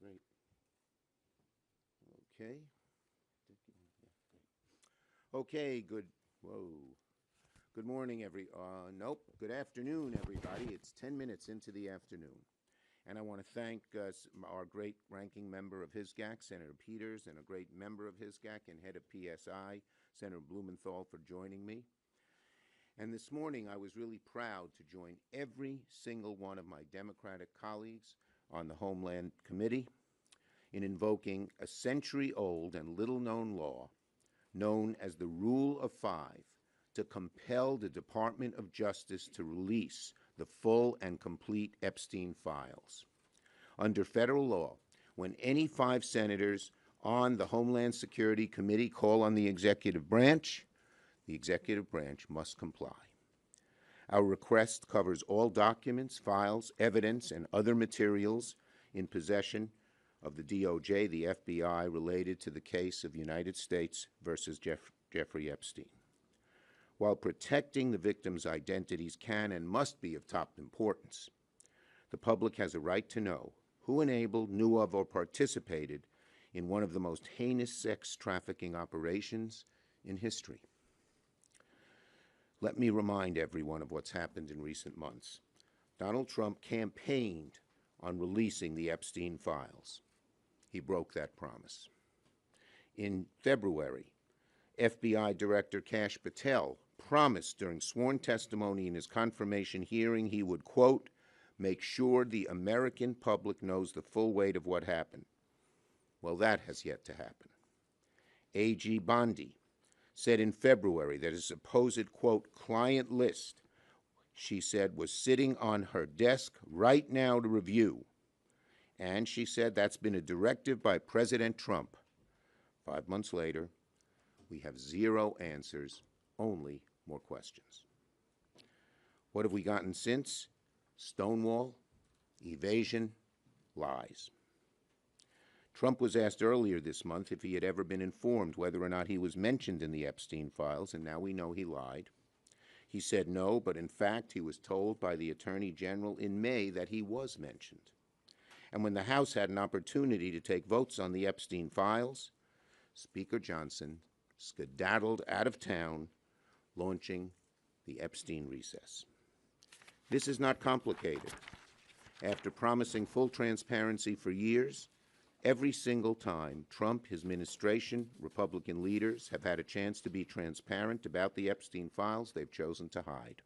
Great. Okay. Okay, good morning, nope, good afternoon, everybody. It's 10 minutes into the afternoon. And I want to thank our great ranking member of HISGAC, Senator Peters, and a great member of HISGAC and head of PSI, Senator Blumenthal, for joining me. And this morning, I was really proud to join every single one of my Democratic colleagues on the Homeland Committee in invoking a century-old and little-known law known as the Rule of Five to compel the Department of Justice to release the full and complete Epstein files. Under federal law, when any 5 senators on the Homeland Security Committee call on the executive branch must comply. Our request covers all documents, files, evidence, and other materials in possession of the DOJ, the FBI, related to the case of United States versus Jeffrey Epstein. While protecting the victims' identities can and must be of top importance, the public has a right to know who enabled, knew of, or participated in one of the most heinous sex trafficking operations in history. Let me remind everyone of what's happened in recent months. Donald Trump campaigned on releasing the Epstein files. He broke that promise. In February, FBI Director Kash Patel promised during sworn testimony in his confirmation hearing he would, quote, make sure the American public knows the full weight of what happened. Well, that has yet to happen. A.G. Bondi said in February that his supposed, quote, client list, she said, was sitting on her desk right now to review. And she said that's been a directive by President Trump. 5 months later, we have 0 answers, only more questions. What have we gotten since? Stonewall, evasion, lies. Trump was asked earlier this month if he had ever been informed whether or not he was mentioned in the Epstein files, and now we know he lied. He said no, but in fact he was told by the Attorney General in May that he was mentioned. And when the House had an opportunity to take votes on the Epstein files, Speaker Johnson skedaddled out of town, launching the Epstein recess. This is not complicated. After promising full transparency for years, every single time Trump, his administration, Republican leaders have had a chance to be transparent about the Epstein files, they've chosen to hide.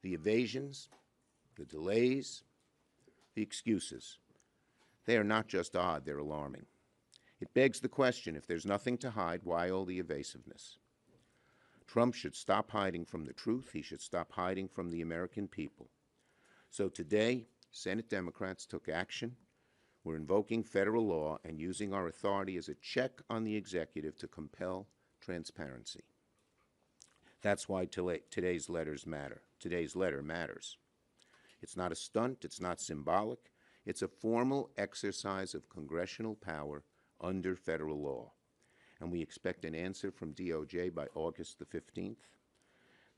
The evasions, the delays, the excuses, they are not just odd, they're alarming. It begs the question, if there's nothing to hide, why all the evasiveness? Trump should stop hiding from the truth. He should stop hiding from the American people. So today, Senate Democrats took action. We're invoking federal law and using our authority as a check on the executive to compel transparency. That's why today's letter matters. It's not a stunt. It's not symbolic. It's a formal exercise of congressional power under federal law. And we expect an answer from DOJ by August the 15th.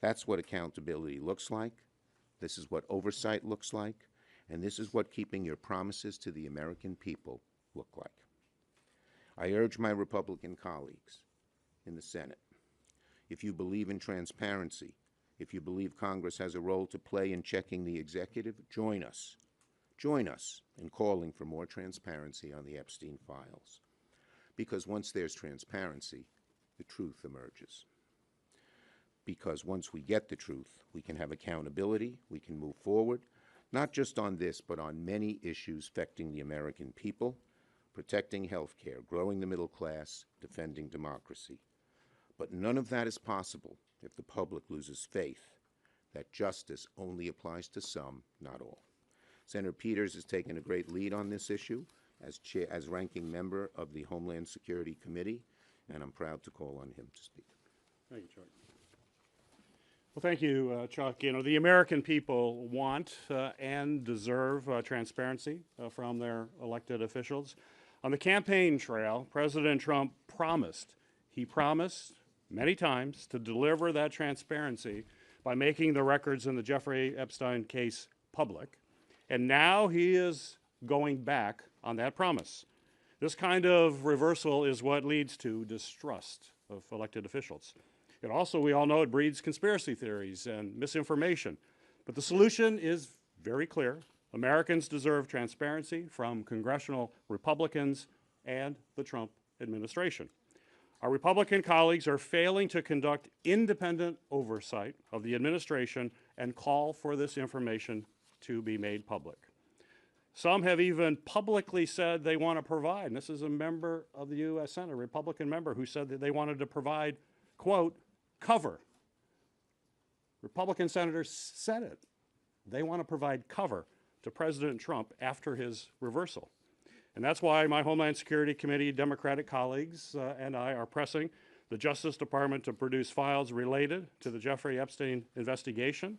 That's what accountability looks like. This is what oversight looks like. And this is what keeping your promises to the American people look like. I urge my Republican colleagues in the Senate, if you believe in transparency, if you believe Congress has a role to play in checking the executive, join us. Join us in calling for more transparency on the Epstein files. Because once there's transparency, the truth emerges. Because once we get the truth, we can have accountability, we can move forward, not just on this, but on many issues affecting the American people, protecting health care, growing the middle class, defending democracy. But none of that is possible if the public loses faith that justice only applies to some, not all. Senator Peters has taken a great lead on this issue as ranking member of the Homeland Security Committee, and I'm proud to call on him to speak. Thank you, Chuck. Well, thank you, Chuck. You know, the American people want and deserve transparency from their elected officials. On the campaign trail, President Trump promised many times to deliver that transparency by making the records in the Jeffrey Epstein case public. And now he is going back on that promise. This kind of reversal is what leads to distrust of elected officials. It also, we all know, it breeds conspiracy theories and misinformation. But the solution is very clear. Americans deserve transparency from congressional Republicans and the Trump administration. Our Republican colleagues are failing to conduct independent oversight of the administration and call for this information to be made public. Some have even publicly said they want to provide, and this is a member of the U.S. Senate, a Republican member, who said that they wanted to provide, quote, cover. Republican senators said it. They want to provide cover to President Trump after his reversal. And that's why my Homeland Security Committee Democratic colleagues and I are pressing the Justice Department to produce files related to the Jeffrey Epstein investigation.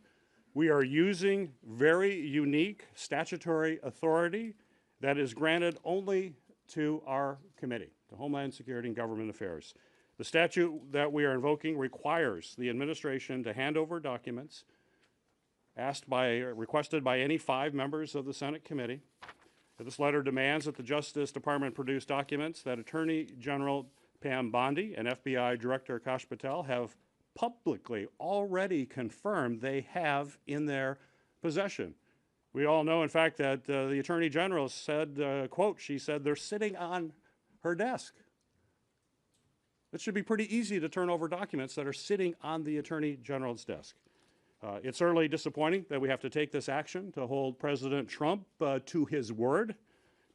We are using very unique statutory authority that is granted only to our committee, to Homeland Security and Government Affairs. The statute that we are invoking requires the administration to hand over documents requested by any 5 members of the Senate committee. This letter demands that the Justice Department produce documents that Attorney General Pam Bondi and FBI Director Akash Patel have publicly already confirmed they have in their possession. We all know, in fact, that the Attorney General said, quote, she said, they're sitting on her desk. It should be pretty easy to turn over documents that are sitting on the Attorney General's desk. It's certainly disappointing that we have to take this action to hold President Trump to his word,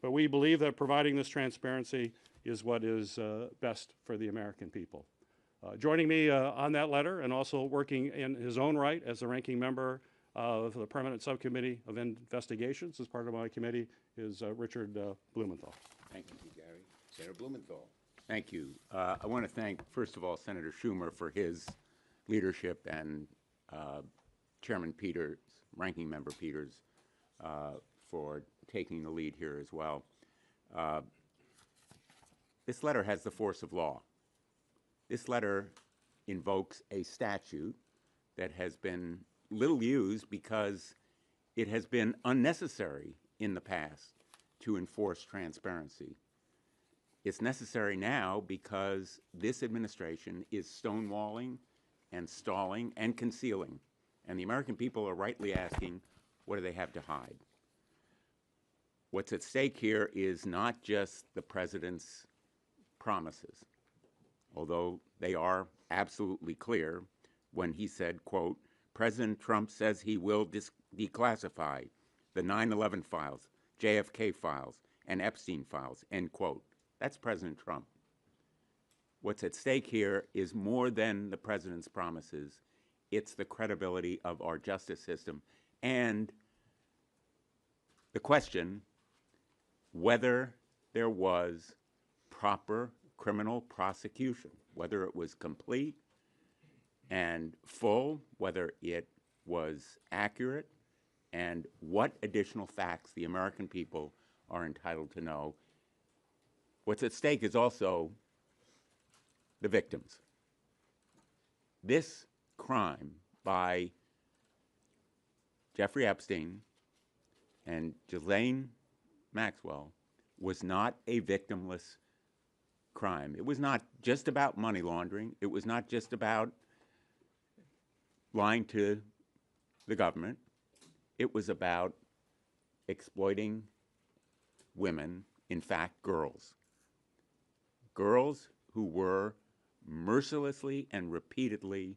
but we believe that providing this transparency is what is best for the American people. Joining me on that letter and also working in his own right as the ranking member of the Permanent Subcommittee of Investigations as part of my committee is Richard Blumenthal. Thank you, Gary. Senator Blumenthal. Thank you. I want to thank, first of all, Senator Schumer for his leadership and Chairman Peters, Ranking Member Peters, for taking the lead here as well. This letter has the force of law. This letter invokes a statute that has been little used because it has been unnecessary in the past to enforce transparency. It's necessary now because this administration is stonewalling and stalling and concealing. And the American people are rightly asking, what do they have to hide? What's at stake here is not just the president's promises, although they are absolutely clear when he said, quote, President Trump says he will declassify the 9/11 files, JFK files, and Epstein files, end quote. That's President Trump. What's at stake here is more than the president's promises. It's the credibility of our justice system and the question whether there was proper criminal prosecution, whether it was complete and full, whether it was accurate, and what additional facts the American people are entitled to know. What's at stake is also the victims. This crime by Jeffrey Epstein and Ghislaine Maxwell was not a victimless crime. It was not just about money laundering. It was not just about lying to the government. It was about exploiting women, in fact, girls. Girls who were mercilessly and repeatedly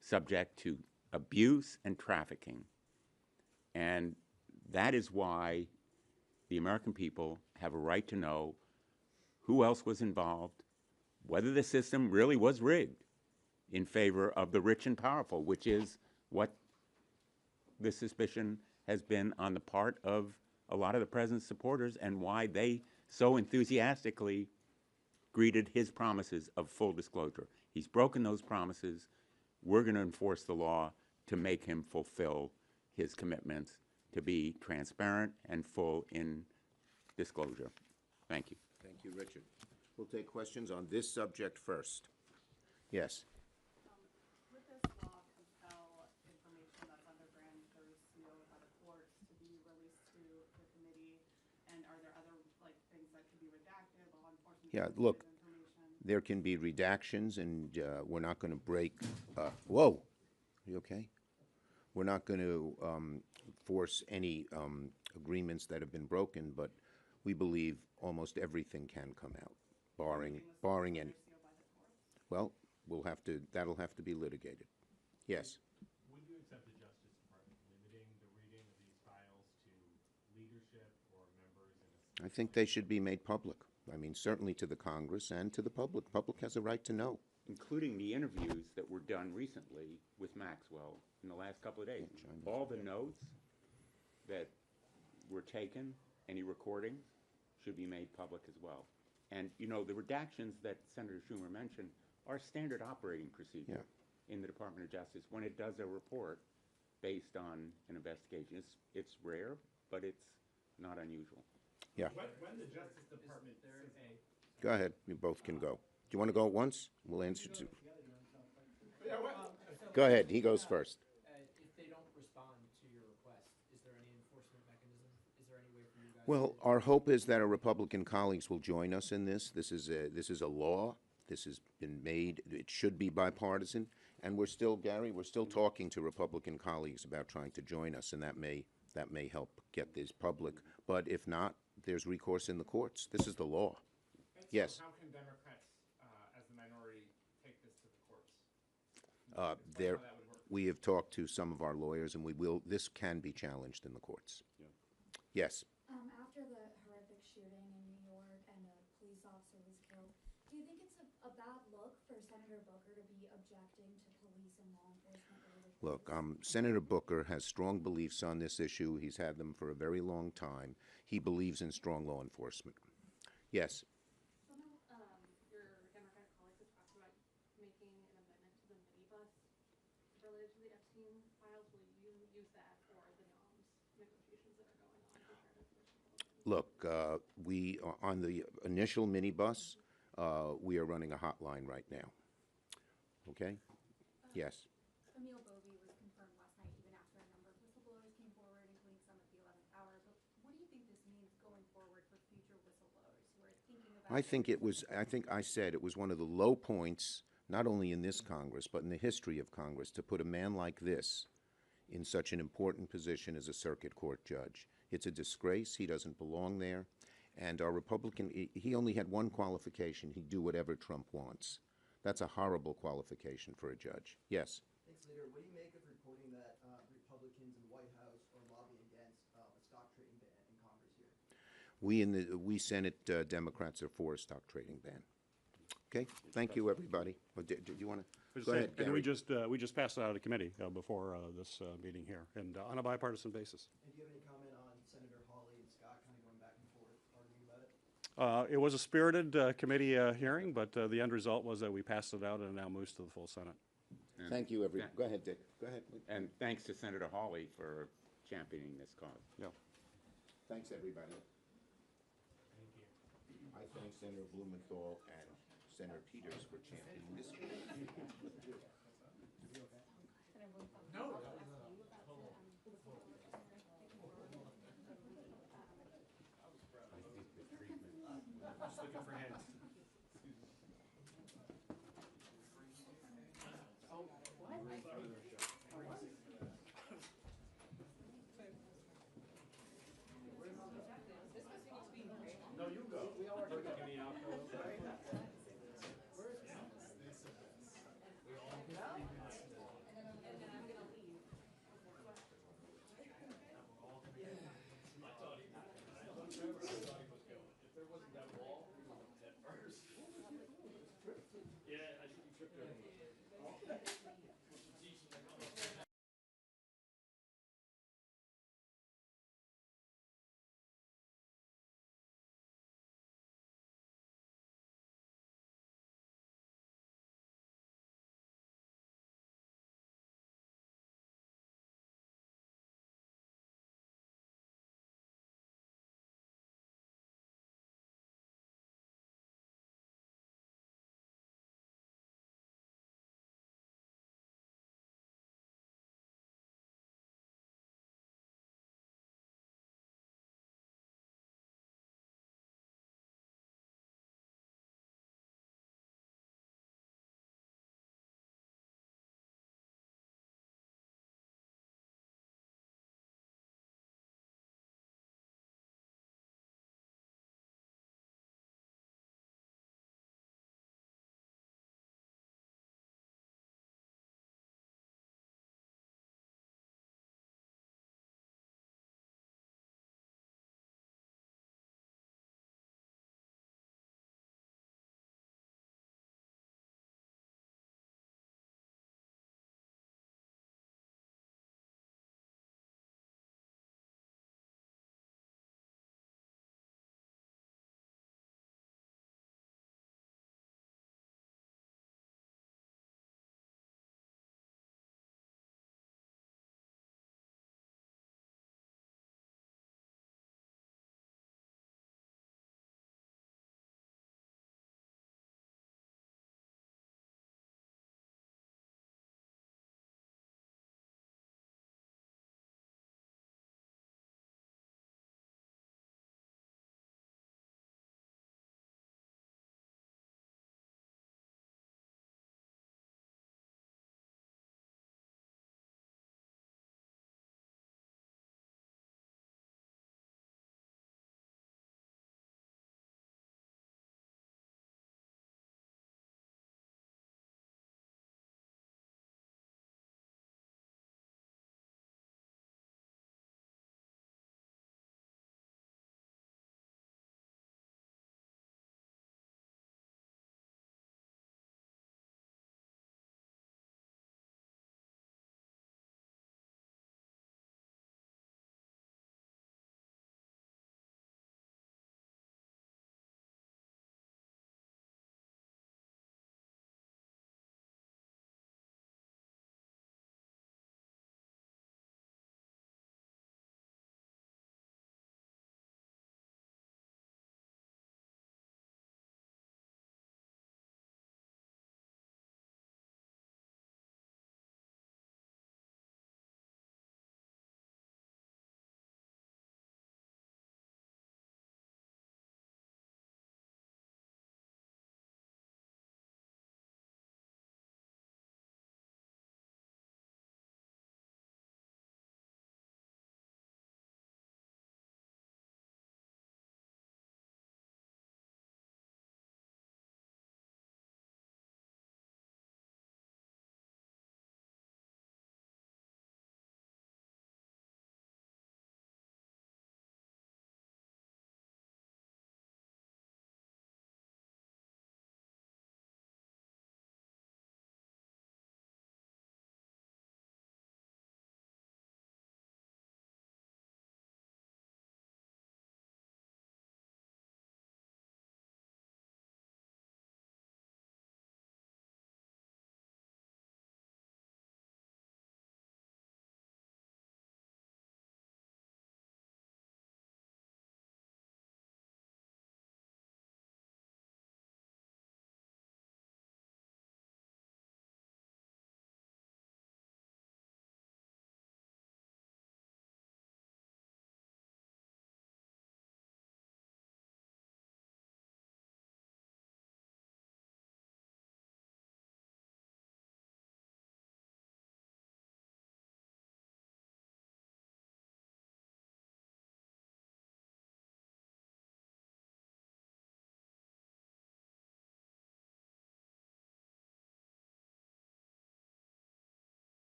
subject to abuse and trafficking. And that is why the American people have a right to know who else was involved, whether the system really was rigged in favor of the rich and powerful, which is what the suspicion has been on the part of a lot of the president's supporters and why they so enthusiastically greeted his promises of full disclosure. He's broken those promises. We're going to enforce the law to make him fulfill his commitments to be transparent and full in disclosure. Thank you. Thank you, Richard. We'll take questions on this subject first. Yes. Would this law compel information that's under grand jury seal by the courts to be released to the committee? And are there other Yeah, look, there can be redactions, and we're not going to break. Whoa, are you okay? We're not going to force any agreements that have been broken, but we believe almost everything can come out, barring any. Well, that'll have to be litigated. Yes. Would you accept the Justice Department limiting the reading of these files to leadership or members in a... I think they should be made public. I mean, certainly to the Congress and to the public. The public has a right to know. Including the interviews that were done recently with Maxwell in the last couple of days. All the notes that were taken, any recordings, should be made public as well. And, you know, the redactions that Senator Schumer mentioned are standard operating procedure in the Department of Justice when it does a report based on an investigation. It's rare, but it's not unusual. Yeah. When the Justice Department... Go ahead. You both can go. Do you want to go at once? We'll answer to. Go ahead. He goes first. If they don't respond to your request, is there any enforcement mechanism? Is there any way for you guys? Well, our hope is that our Republican colleagues will join us in this. This is a law. This has been made. It should be bipartisan. And we're still, Gary, we're still talking to Republican colleagues about trying to join us, and that may help get this public. But if not, there's recourse in the courts. This is the law. Yes. How can Democrats, as the minority, take this to the courts? There, we have talked to some of our lawyers, and this can be challenged in the courts. Yeah. Yes. After the horrific shooting in New York and a police officer was killed, do you think it's a bad look for Senator Booker to be objecting to police and law enforcement? Look, Senator Booker has strong beliefs on this issue. He's had them for a very long time. He believes in strong law enforcement. Yes. Your Democratic colleagues have talked about making an amendment to the minibus related to the Epstein files. Will you use that for the NOMS negotiations that are going on to try to push Republicans? Look, on the initial minibus, we are running a hotline right now. Okay? Yes. Emil Bovee was confirmed last night, even after a number of whistleblowers came forward, including some at the 11th hour. But what do you think this means going forward for future whistleblowers who are thinking about... I think I said it was one of the low points, not only in this Congress, but in the history of Congress, to put a man like this in such an important position as a circuit court judge. It's a disgrace. He doesn't belong there. And our Republican, he only had one qualification. He'd do whatever Trump wants. That's a horrible qualification for a judge. Yes. Thanks, Leader. What do you make of reporting that Republicans in the White House are lobbying against a stock trading ban in Congress here? We Senate Democrats are for a stock trading ban. Okay. Thank you, everybody. Do you want to go ahead, And Gary? we just passed it out of committee before this meeting here, and on a bipartisan basis. And do you have any comment on Senator Hawley and Scott kind of going back and forth arguing about it? It was a spirited committee hearing, but the end result was that we passed it out and it now moves to the full Senate. And Thank you, everyone. Go ahead, Dick. Go ahead. And thanks to Senator Hawley for championing this cause. Yeah. Thanks, everybody. I thank Senator Blumenthal and Senator Peters for championing this. No.